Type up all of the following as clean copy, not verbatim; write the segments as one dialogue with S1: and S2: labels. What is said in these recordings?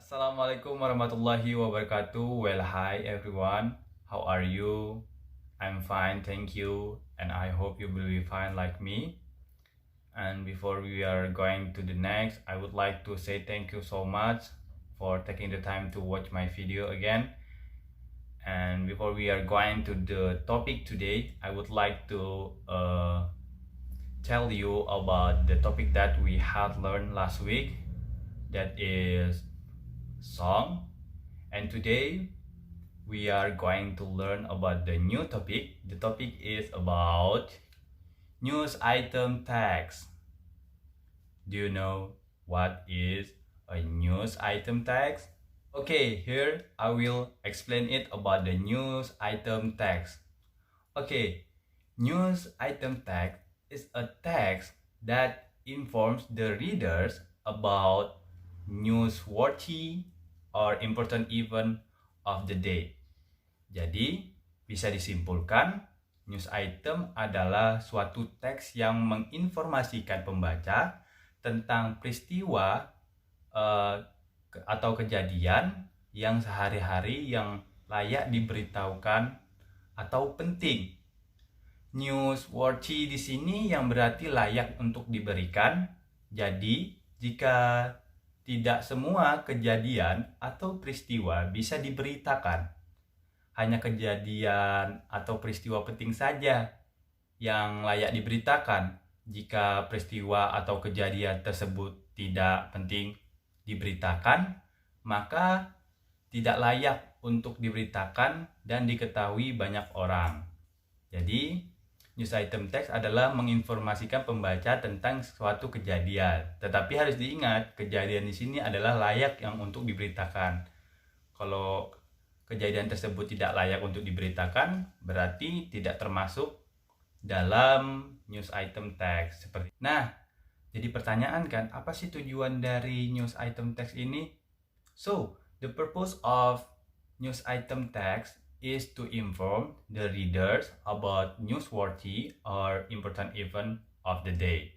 S1: Assalamualaikum warahmatullahi wabarakatuh. Well, hi everyone. How are you? I'm fine, thank you. And I hope you will be fine like me. And before we are going to the next, I would like to say thank you so much for taking the time to watch my video again. And before we are going to the topic today, I would like to tell you about the topic that we had learned last week. That is song. And today we are going to learn about the new topic. The topic is about news item tags. Do you know what is a news item tags? Okay, here I will explain it about the news item tags. Okay, news item tag is a text that informs the readers about newsworthy or important event of the day. Jadi, bisa disimpulkan, news item adalah suatu teks yang menginformasikan pembaca tentang peristiwa atau kejadian yang sehari-hari yang layak diberitahukan atau penting. Newsworthy di sini yang berarti layak untuk diberikan. Jadi, jika tidak semua kejadian atau peristiwa bisa diberitakan, hanya kejadian atau peristiwa penting saja yang layak diberitakan. Jika peristiwa atau kejadian tersebut tidak penting diberitakan, maka tidak layak untuk diberitakan dan diketahui banyak orang. Jadi, news item text adalah menginformasikan pembaca tentang suatu kejadian. Tetapi harus diingat, kejadian di sini adalah layak yang untuk diberitakan. Kalau kejadian tersebut tidak layak untuk diberitakan, berarti tidak termasuk dalam news item text. Nah, jadi pertanyaan kan, apa sih tujuan dari news item text ini? So, the purpose of news item text is to inform the readers about newsworthy or important event of the day.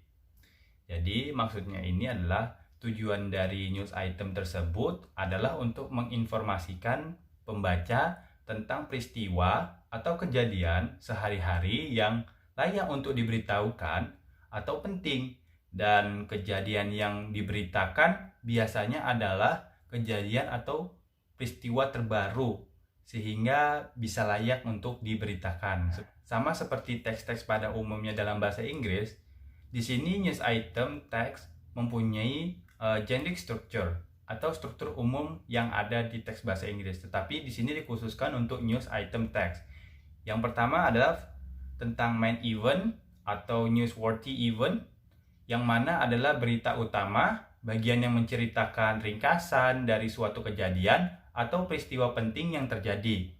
S1: Jadi maksudnya ini adalah tujuan dari news item tersebut adalah untuk menginformasikan pembaca tentang peristiwa atau kejadian sehari-hari yang layak untuk diberitahukan atau penting. Dan kejadian yang diberitakan biasanya adalah kejadian atau peristiwa terbaru sehingga bisa layak untuk diberitakan. Sama seperti teks-teks pada umumnya dalam bahasa Inggris, di sini news item text mempunyai generic structure atau struktur umum yang ada di teks bahasa Inggris, tetapi di sini dikhususkan untuk news item text. Yang pertama adalah tentang main event atau newsworthy event, yang mana adalah berita utama, bagian yang menceritakan ringkasan dari suatu kejadian atau peristiwa penting yang terjadi.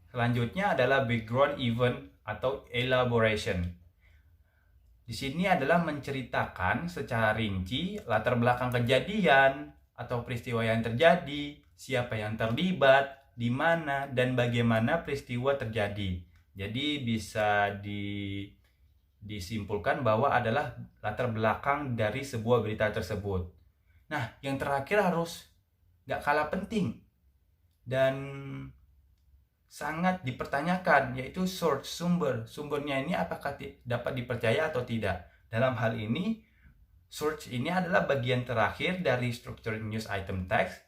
S1: Selanjutnya adalah background event atau elaboration. Di sini adalah menceritakan secara rinci latar belakang kejadian atau peristiwa yang terjadi, siapa yang terlibat, di mana dan bagaimana peristiwa terjadi. Jadi bisa disimpulkan bahwa adalah latar belakang dari sebuah berita tersebut. Nah, yang terakhir harus gak kalah penting dan sangat dipertanyakan, yaitu source, sumbernya ini apakah dapat dipercaya atau tidak. Dalam hal ini, source ini adalah bagian terakhir dari struktur news item text,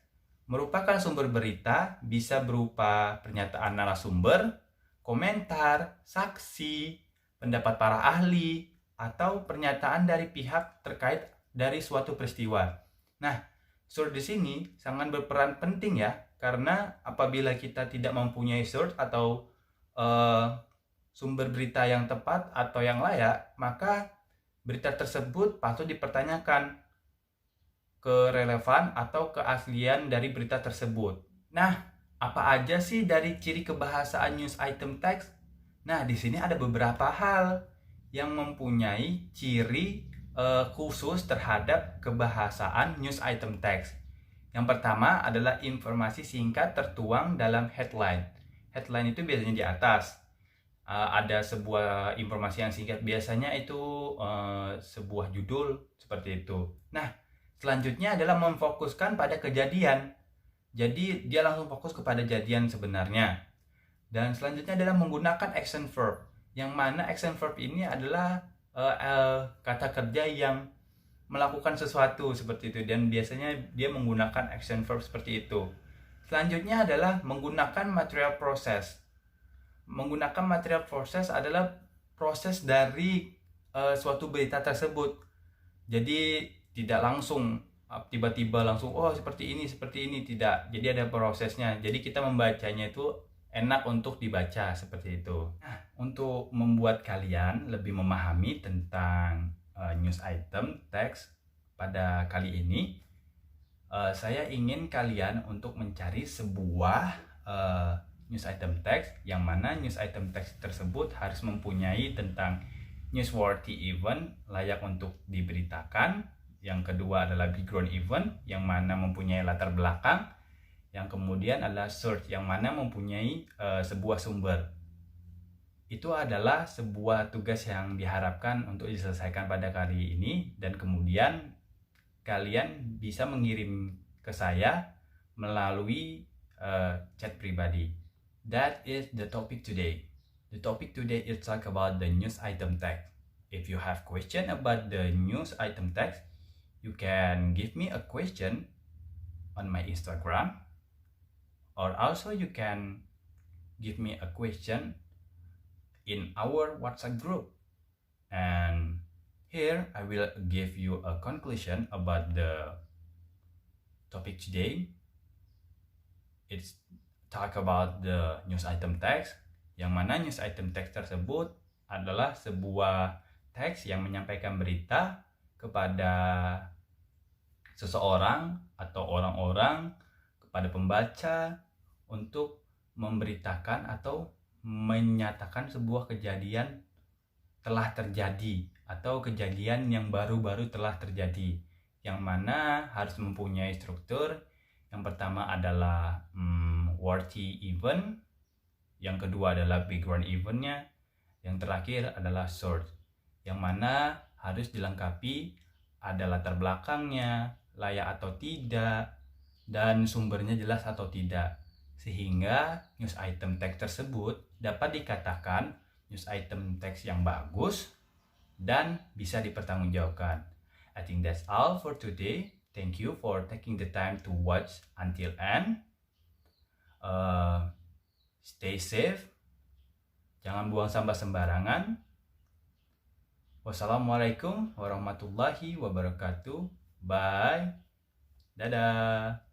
S1: merupakan sumber berita, bisa berupa pernyataan narasumber, komentar, saksi, pendapat para ahli, atau pernyataan dari pihak terkait dari suatu peristiwa. Nah, source di sini sangat berperan penting ya, karena apabila kita tidak mempunyai source atau sumber berita yang tepat atau yang layak, maka berita tersebut patut dipertanyakan kerelevan atau keaslian dari berita tersebut. Nah, apa aja sih dari ciri kebahasaan news item text? Nah, di sini ada beberapa hal yang mempunyai ciri khusus terhadap kebahasaan news item text. Yang pertama adalah informasi singkat tertuang dalam headline. Headline itu biasanya di atas. Ada sebuah informasi yang singkat, biasanya itu sebuah judul seperti itu. Nah, Selanjutnya adalah memfokuskan pada kejadian. Jadi dia langsung fokus kepada kejadian sebenarnya. Dan selanjutnya adalah menggunakan action verb. Yang mana action verb ini adalah kata kerja yang melakukan sesuatu seperti itu, dan biasanya dia menggunakan action verb seperti itu. Selanjutnya adalah menggunakan material process. Menggunakan material process adalah proses dari suatu berita tersebut. Jadi tidak langsung tiba-tiba langsung seperti ini, tidak. Jadi ada prosesnya. Jadi kita membacanya itu enak untuk dibaca seperti itu. Nah, untuk membuat kalian lebih memahami tentang news item text pada kali ini, saya ingin kalian untuk mencari sebuah news item text, yang mana news item text tersebut harus mempunyai tentang newsworthy event, layak untuk diberitakan. Yang kedua adalah background event, yang mana mempunyai latar belakang. Yang kemudian adalah search, yang mana mempunyai sebuah sumber. Itu adalah sebuah tugas yang diharapkan untuk diselesaikan pada kali ini, dan kemudian kalian bisa mengirim ke saya melalui chat pribadi. That is the topic today. The topic today is talk about the news item text. If you have question about the news item text, you can give me a question on my Instagram, or also you can give me a question in our WhatsApp group. And here I will give you a conclusion about the topic today. It's talk about the news item text, yang mana news item text tersebut adalah sebuah teks yang menyampaikan berita kepada seseorang atau orang-orang, kepada pembaca, untuk memberitakan atau menyatakan sebuah kejadian telah terjadi atau kejadian yang baru-baru telah terjadi, yang mana harus mempunyai struktur. Yang pertama adalah worthy event, yang kedua adalah background eventnya, yang terakhir adalah source, yang mana harus dilengkapi ada latar belakangnya, layak atau tidak, dan sumbernya jelas atau tidak, sehingga news item text tersebut dapat dikatakan news item text yang bagus dan bisa dipertanggungjawabkan. I think that's all for today. Thank you for taking the time to watch until end. Stay safe. Jangan buang sampah sembarangan. Wassalamualaikum warahmatullahi wabarakatuh. Bye. Dadah.